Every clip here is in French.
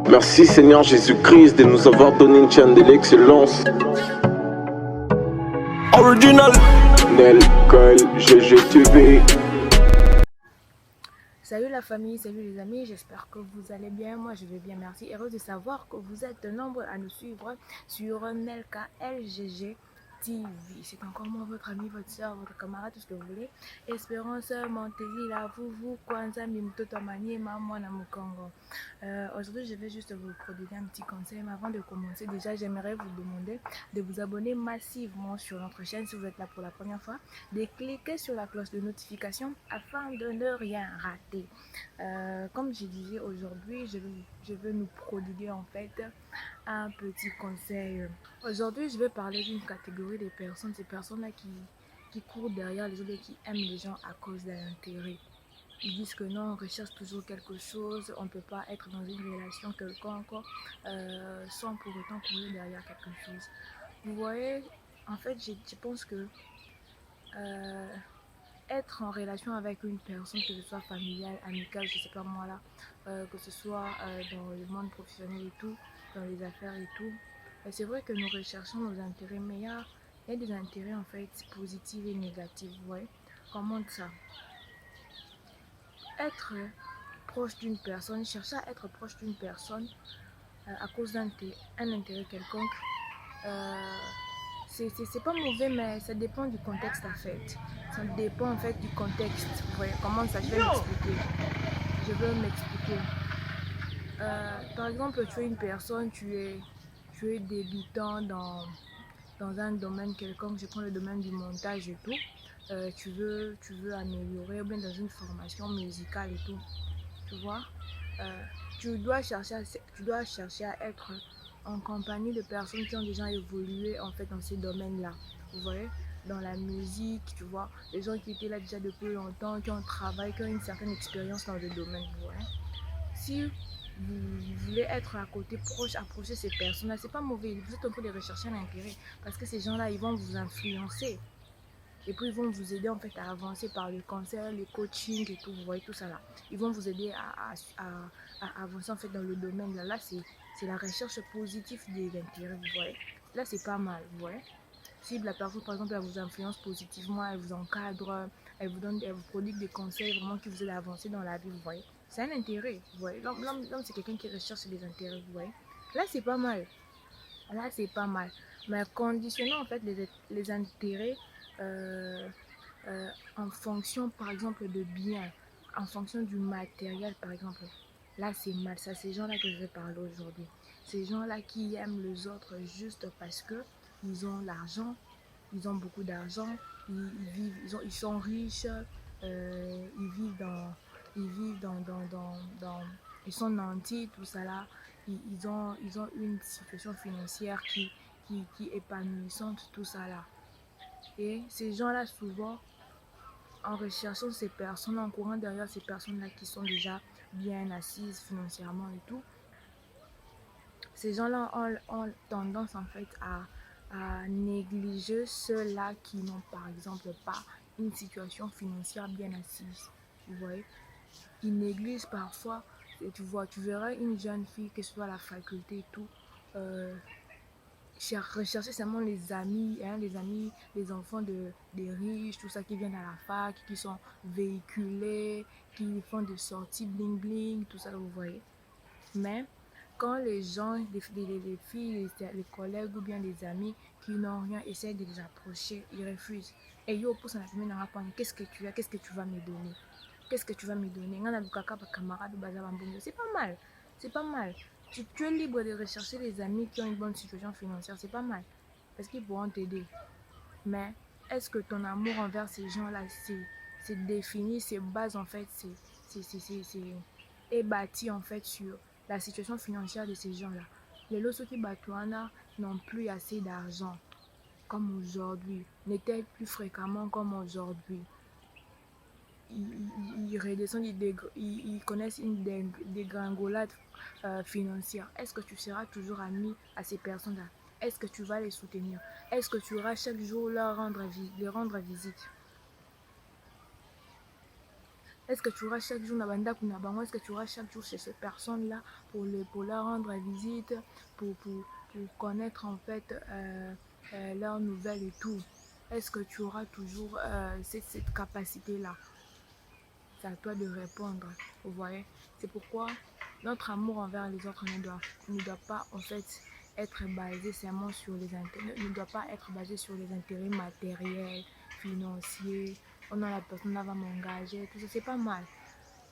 Merci Seigneur Jésus-Christ de nous avoir donné une chaîne de l'excellence. Original Nel, Kyle, GGTV. Salut la famille, salut les amis, j'espère que vous allez bien. Moi je vais bien, merci. Heureuse de savoir que vous êtes nombreux à nous suivre sur Nelka LGG TV. C'est encore moi, votre ami, votre soeur, votre camarade, tout ce que vous voulez. Espérance Monteli, la vous, Kwanza, Mimtoto Mani, Mamwana Mukongo. Aujourd'hui, je vais juste vous prodiguer un petit conseil. Mais avant de commencer, déjà, j'aimerais vous demander de vous abonner massivement sur notre chaîne si vous êtes là pour la première fois, de cliquer sur la cloche de notification afin de ne rien rater. Comme je disais aujourd'hui, je veux nous prodiguer en fait un petit conseil. Aujourd'hui, je vais parler d'une catégorie de personnes, ces personnes-là qui courent derrière les autres et qui aiment les gens à cause d'un intérêt. Ils disent que non, on recherche toujours quelque chose, on ne peut pas être dans une relation quelconque sans pour autant courir derrière quelque chose. Vous voyez, en fait, je pense que être en relation avec une personne, que ce soit familiale, amicale, je sais pas moi là, que ce soit dans le monde professionnel et tout, dans les affaires et tout, c'est vrai que nous recherchons nos intérêts, mais il y a des intérêts en fait positifs et négatifs, vous voyez. Comment ça? Être proche d'une personne, chercher à être proche d'une personne à cause d'un intérêt quelconque, c'est pas mauvais, mais ça dépend du contexte en fait. Ça dépend en fait du contexte. Vous voyez, comment ça, je vais m'expliquer. Je veux m'expliquer. Par exemple, tu es une personne, tu es débutant dans un domaine quelconque, je prends le domaine du montage et tout. Tu veux améliorer, ou bien dans une formation musicale et tout. Tu vois, tu dois chercher à être en compagnie de personnes qui ont déjà évolué en fait dans ces domaines-là. Vous voyez, dans la musique, tu vois, les gens qui étaient là déjà depuis longtemps, qui ont travaillé, qui ont une certaine expérience dans le domaine. Vous voyez, si vous voulez être à côté proche, approcher ces personnes-là, c'est pas mauvais. Vous êtes en train de rechercher un intérêt parce que ces gens-là, ils vont vous influencer. Et puis, ils vont vous aider en fait à avancer par le conseil, le coaching et tout, vous voyez tout ça là. Ils vont vous aider à avancer en fait dans le domaine là. Là, c'est la recherche positive des intérêts, vous voyez. Là, c'est pas mal, vous voyez. Si la personne, par exemple, elle vous influence positivement, elle vous encadre, elle vous prodigue des conseils vraiment qui vous aident à avancer dans la vie, vous voyez. C'est un intérêt, vous voyez. L'homme, c'est quelqu'un qui recherche des intérêts, vous voyez. Là, c'est pas mal. Là, c'est pas mal. Mais conditionnant en fait les intérêts euh, en fonction, par exemple, de biens, en fonction du matériel, par exemple. Là, c'est mal. Ça, ces gens-là que je vais parler aujourd'hui. Ces gens-là qui aiment les autres juste parce que ils ont l'argent, ils ont beaucoup d'argent, ils sont riches, ils vivent ils sont nantis, tout ça là. Ils ont une situation financière qui est épanouissante, tout ça là. Et ces gens-là, souvent, en recherchant ces personnes, en courant derrière ces personnes-là qui sont déjà bien assises financièrement et tout, ces gens-là ont tendance en fait à négliger ceux-là qui n'ont par exemple pas une situation financière bien assise. Vous voyez, ils négligent parfois, et tu verras une jeune fille, que ce soit à la faculté et tout, rechercher seulement les amis, hein, les enfants des riches, tout ça qui viennent à la fac, qui sont véhiculés, qui font des sorties bling bling, tout ça, vous voyez. Mais quand les gens, les filles, les collègues ou bien les amis qui n'ont rien essayent de les approcher, ils refusent. Et yo, pour ça, qu'est-ce que tu as, qu'est-ce que tu vas me donner? Qu'est-ce que tu vas me donner? C'est pas mal. C'est pas mal. Tu es libre de rechercher les amis qui ont une bonne situation financière. C'est pas mal. Parce qu'ils pourront t'aider. Mais est-ce que ton amour envers ces gens-là, c'est défini, c'est base en fait, est bâti en fait sur la situation financière de ces gens-là. Les lots qui batouana n'ont plus assez d'argent comme aujourd'hui, n'étaient plus fréquemment comme aujourd'hui. Ils redescendent, ils connaissent une dégringolade financière. Est-ce que tu seras toujours ami à ces personnes-là? Est-ce que tu vas les soutenir? Est-ce que tu auras chaque jour les rendre visite? Est-ce que tu auras chaque jour na banda kuna bango? Est-ce que tu auras chaque jour chez ces personnes-là pour leur rendre visite, pour connaître en fait leurs nouvelles et tout? Est-ce que tu auras toujours cette capacité-là? C'est à toi de répondre, vous voyez. C'est pourquoi notre amour envers les autres ne doit pas en fait être basé seulement sur les intérêts, ne doit pas être basé sur les intérêts matériels, financiers. Oh non, la personne là va m'engager, tout ça, c'est pas mal.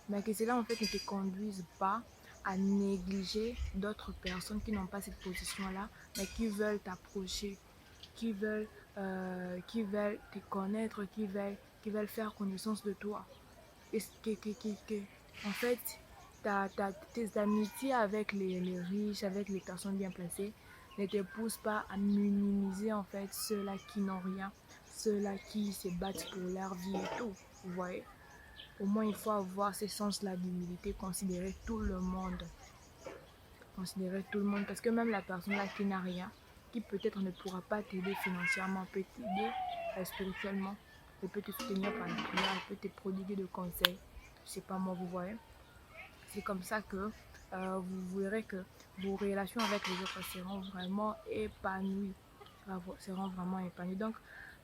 Mais que cela en fait ne te conduise pas à négliger d'autres personnes qui n'ont pas cette position-là, mais qui veulent t'approcher, qui veulent te connaître, qui veulent faire connaissance de toi. En fait, tes amitiés avec les riches, avec les personnes bien placées, ne te poussent pas à minimiser en fait ceux-là qui n'ont rien, ceux-là qui se battent pour leur vie et tout, vous voyez. Au moins, il faut avoir ce sens-là d'humilité, considérer tout le monde. Considérer tout le monde, parce que même la personne là qui n'a rien, qui peut-être ne pourra pas t'aider financièrement, peut t'aider spirituellement, elle peut te soutenir par la prière, elle peut te prodiguer de conseils. Je sais pas moi, vous voyez. C'est comme ça que vous verrez que vos relations avec les autres seront vraiment épanouies. Seront vraiment épanouies. Donc,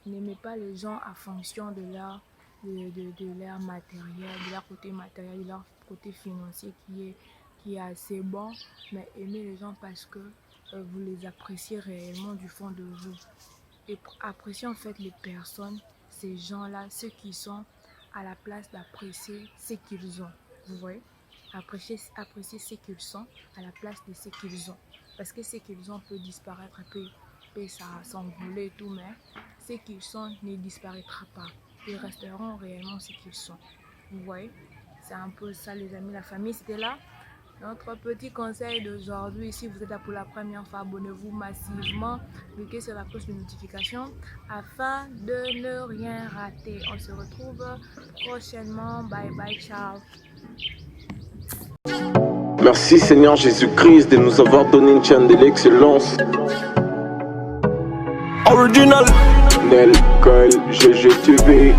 n'aimez pas les gens à fonction de leur matériel, de leur côté matériel, de leur côté financier qui est assez bon, mais aimez les gens parce que vous les appréciez réellement du fond de vous. Et appréciez en fait les personnes, ces gens-là, ceux qui sont à la place d'apprécier ce qu'ils ont. Vous voyez? Appréciez ce qu'ils sont à la place de ce qu'ils ont. Parce que ce qu'ils ont peut disparaître, peut s'envoler et tout, mais ce qu'ils sont ne disparaîtra pas. Ils resteront réellement ce qu'ils sont. Vous voyez? C'est un peu ça les amis, la famille, c'était là. Notre petit conseil d'aujourd'hui, si vous êtes là pour la première fois, abonnez-vous massivement, cliquez sur la cloche de notification afin de ne rien rater. On se retrouve prochainement. Bye bye, ciao. Merci Seigneur Jésus-Christ de nous avoir donné une chaîne de l'excellence. Original Nel, Kyle, GGTV.